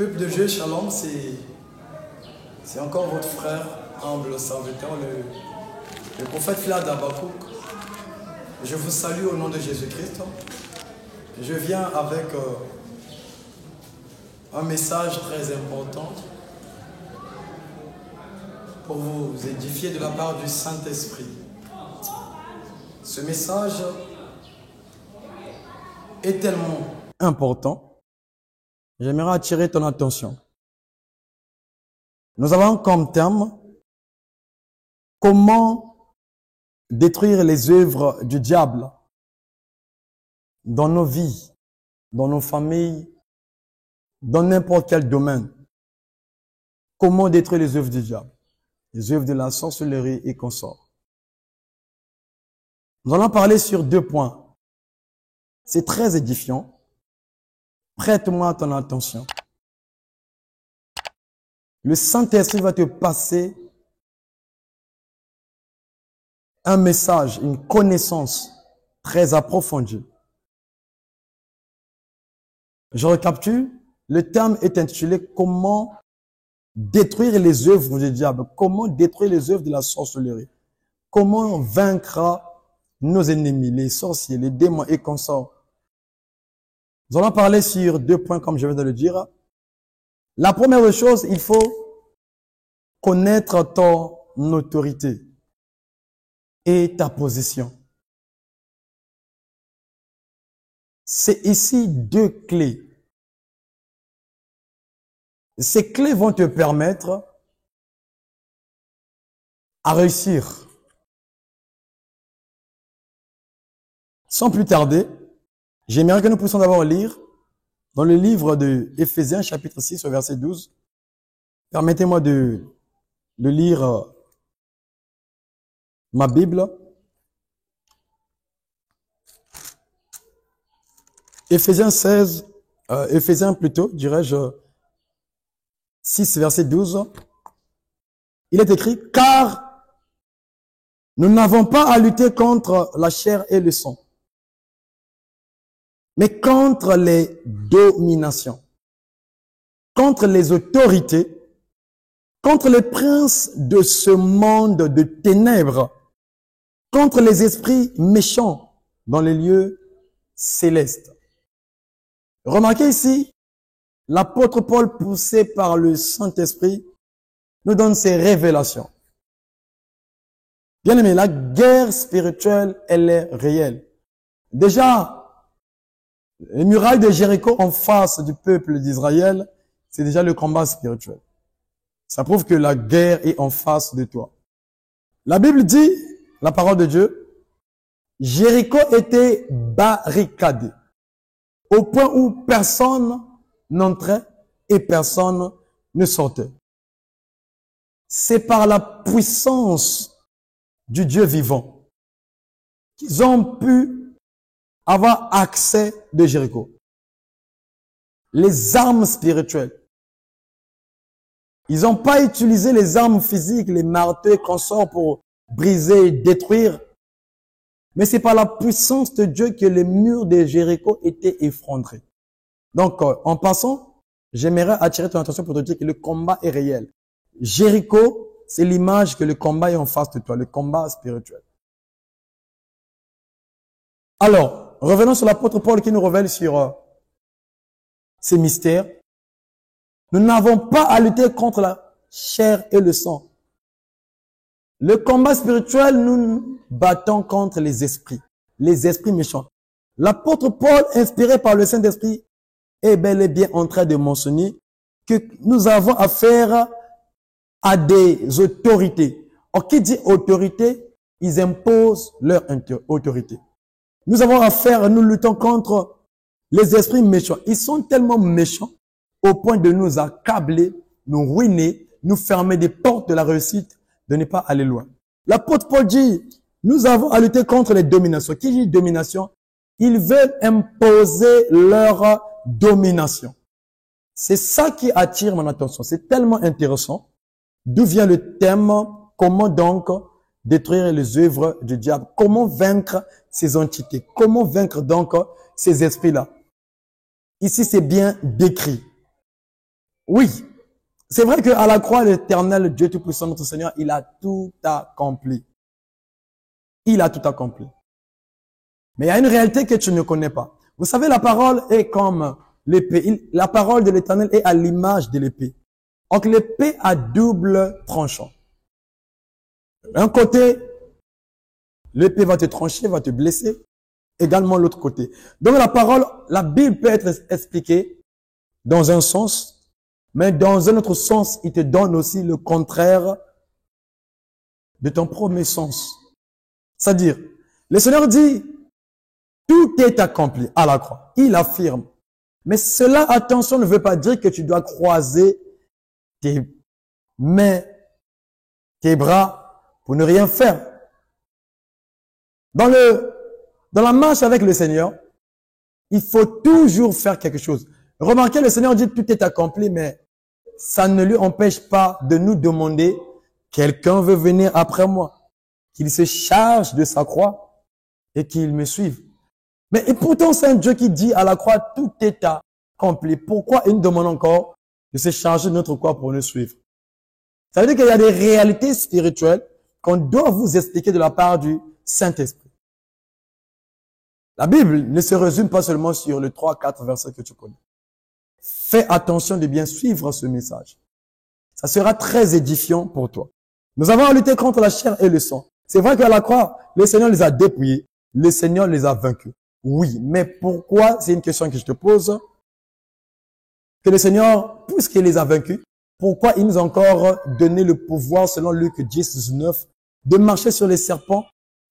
Peuple de Dieu, Shalom, c'est encore votre frère, humble serviteur, le prophète Vlad Abakouk. Je vous salue au nom de Jésus-Christ. Je viens avec un message très important pour vous édifier de la part du Saint-Esprit. Ce message est tellement important, j'aimerais attirer ton attention. Nous avons comme terme comment détruire les œuvres du diable dans nos vies, dans nos familles, dans n'importe quel domaine. Comment détruire les œuvres du diable, les œuvres de la sorcellerie et consorts. Nous allons parler sur 2 points. C'est très édifiant. Prête-moi ton attention. Le Saint-Esprit va te passer un message, une connaissance très approfondie. Je récapitule. Le terme est intitulé « Comment détruire les œuvres du diable ?» Comment détruire les œuvres de la sorcellerie? Comment vaincre nos ennemis, les sorciers, les démons et consorts? Nous allons parler sur 2 points comme je viens de le dire. La première chose, il faut connaître ton autorité et ta position. C'est ici 2 clés. Ces clés vont te permettre à réussir. Sans plus tarder, j'aimerais que nous puissions d'abord lire dans le livre de Éphésiens, chapitre 6, verset 12. Permettez-moi de lire ma Bible. Éphésiens plutôt, dirais-je, 6, verset 12. Il est écrit, « Car nous n'avons pas à lutter contre la chair et le sang, mais contre les dominations, contre les autorités, contre les princes de ce monde de ténèbres, contre les esprits méchants dans les lieux célestes. » Remarquez ici, l'apôtre Paul, poussé par le Saint-Esprit, nous donne ces révélations. Bien aimé, la guerre spirituelle, elle est réelle. Déjà, les murailles de Jéricho en face du peuple d'Israël, c'est déjà le combat spirituel. Ça prouve que la guerre est en face de toi. La Bible dit, la parole de Dieu, Jéricho était barricadé, au point où personne n'entrait et personne ne sortait. C'est par la puissance du Dieu vivant qu'ils ont pu avoir accès de Jéricho. Les armes spirituelles. Ils n'ont pas utilisé les armes physiques, les marteaux et consorts pour briser et détruire. Mais c'est par la puissance de Dieu que les murs de Jéricho étaient effondrés. Donc, en passant, j'aimerais attirer ton attention pour te dire que le combat est réel. Jéricho, c'est l'image que le combat est en face de toi, le combat spirituel. Alors, revenons sur l'apôtre Paul qui nous révèle sur ces mystères. Nous n'avons pas à lutter contre la chair et le sang. Le combat spirituel, nous nous battons contre les esprits méchants. L'apôtre Paul, inspiré par le Saint-Esprit, est bel et bien en train de mentionner que nous avons affaire à des autorités. Or, qui dit autorité, ils imposent leur autorité. Nous avons affaire, nous luttons contre les esprits méchants. Ils sont tellement méchants au point de nous accabler, nous ruiner, nous fermer des portes de la réussite, de ne pas aller loin. L'apôtre Paul dit, nous avons à lutter contre les dominations. Qui dit domination? Ils veulent imposer leur domination. C'est ça qui attire mon attention. C'est tellement intéressant. D'où vient le thème? Comment donc détruire les œuvres du diable? Comment vaincre ces entités? Comment vaincre donc ces esprits-là? Ici, c'est bien décrit. Oui, c'est vrai qu'à la croix, l'Éternel, Dieu Tout-Puissant, notre Seigneur, il a tout accompli. Il a tout accompli. Mais il y a une réalité que tu ne connais pas. Vous savez, la parole est comme l'épée. La parole de l'Éternel est à l'image de l'épée. Donc l'épée a double tranchant. D'un côté, l'épée va te trancher, va te blesser. Également l'autre côté. Donc la parole, la Bible peut être expliquée dans un sens, mais dans un autre sens, il te donne aussi le contraire de ton premier sens. C'est-à-dire, le Seigneur dit, tout est accompli à la croix. Il affirme. Mais cela, attention, ne veut pas dire que tu dois croiser tes mains, tes bras pour ne rien faire. Dans la marche avec le Seigneur, il faut toujours faire quelque chose. Remarquez, le Seigneur dit tout est accompli, mais ça ne lui empêche pas de nous demander, quelqu'un veut venir après moi, qu'il se charge de sa croix et qu'il me suive. Mais et pourtant, c'est un Dieu qui dit à la croix, tout est accompli. Pourquoi il nous demande encore de se charger de notre croix pour nous suivre? Ça veut dire qu'il y a des réalités spirituelles qu'on doit vous expliquer de la part du Saint-Esprit. La Bible ne se résume pas seulement sur les 3-4 versets que tu connais. Fais attention de bien suivre ce message. Ça sera très édifiant pour toi. Nous avons lutté contre la chair et le sang. C'est vrai qu'à la croix, le Seigneur les a dépouillés. Le Seigneur les a vaincus. Oui, mais pourquoi, c'est une question que je te pose, que le Seigneur, puisqu'il les a vaincus, pourquoi il nous a encore donné le pouvoir, selon Luc 10, 19, de marcher sur les serpents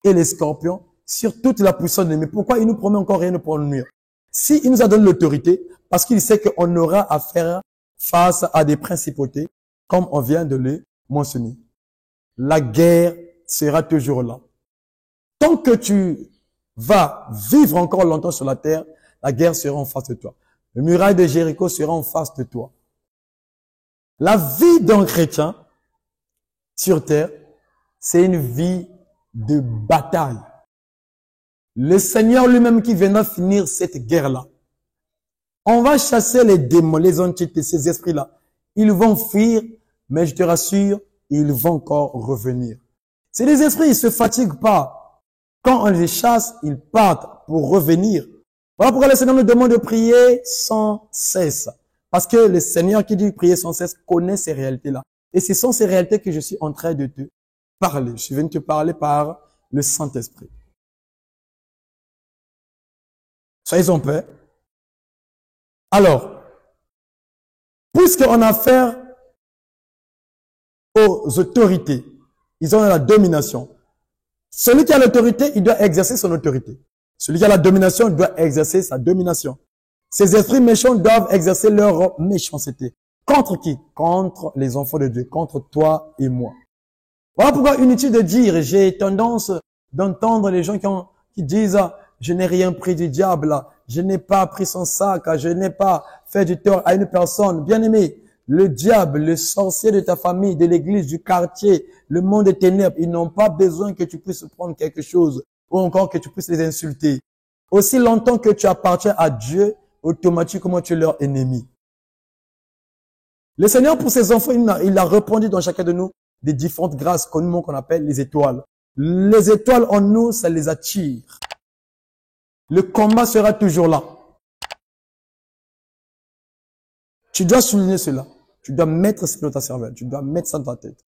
et les scorpions, sur toute la puissance de l'ennemi? Pourquoi il nous promet encore rien pour nous nuire? Si il nous a donné l'autorité, parce qu'il sait qu'on aura à faire face à des principautés, comme on vient de le mentionner. La guerre sera toujours là. Tant que tu vas vivre encore longtemps sur la terre, la guerre sera en face de toi. Le muraille de Jéricho sera en face de toi. La vie d'un chrétien sur terre, c'est une vie de bataille. Le Seigneur lui-même qui viendra finir cette guerre-là. On va chasser les démons, les entités, ces esprits-là. Ils vont fuir, mais je te rassure, ils vont encore revenir. Ces les esprits, ils ne se fatiguent pas. Quand on les chasse, ils partent pour revenir. Voilà pourquoi le Seigneur nous demande de prier sans cesse. Parce que le Seigneur qui dit prier sans cesse connaît ces réalités-là. Et ce sont ces réalités que je suis en train de te parler. Je viens de te parler par le Saint-Esprit. Soyez en paix. Alors, puisqu'on a affaire aux autorités, ils ont la domination. Celui qui a l'autorité, il doit exercer son autorité. Celui qui a la domination, il doit exercer sa domination. Ces esprits méchants doivent exercer leur méchanceté. Contre qui? Contre les enfants de Dieu, contre toi et moi. Voilà pourquoi inutile de dire, j'ai tendance d'entendre les gens qui disent, je n'ai rien pris du diable, je n'ai pas pris son sac, je n'ai pas fait du tort à une personne. Bien aimé, le diable, le sorcier de ta famille, de l'église, du quartier, le monde des ténèbres, ils n'ont pas besoin que tu puisses prendre quelque chose ou encore que tu puisses les insulter. Aussi longtemps que tu appartiens à Dieu, automatiquement tu es leur ennemi. Le Seigneur, pour ses enfants, il a répandu dans chacun de nous des différentes grâces qu'on appelle les étoiles. Les étoiles en nous, ça les attire. Le combat sera toujours là. Tu dois souligner cela. Tu dois mettre ça dans ta cervelle. Tu dois mettre ça dans ta tête.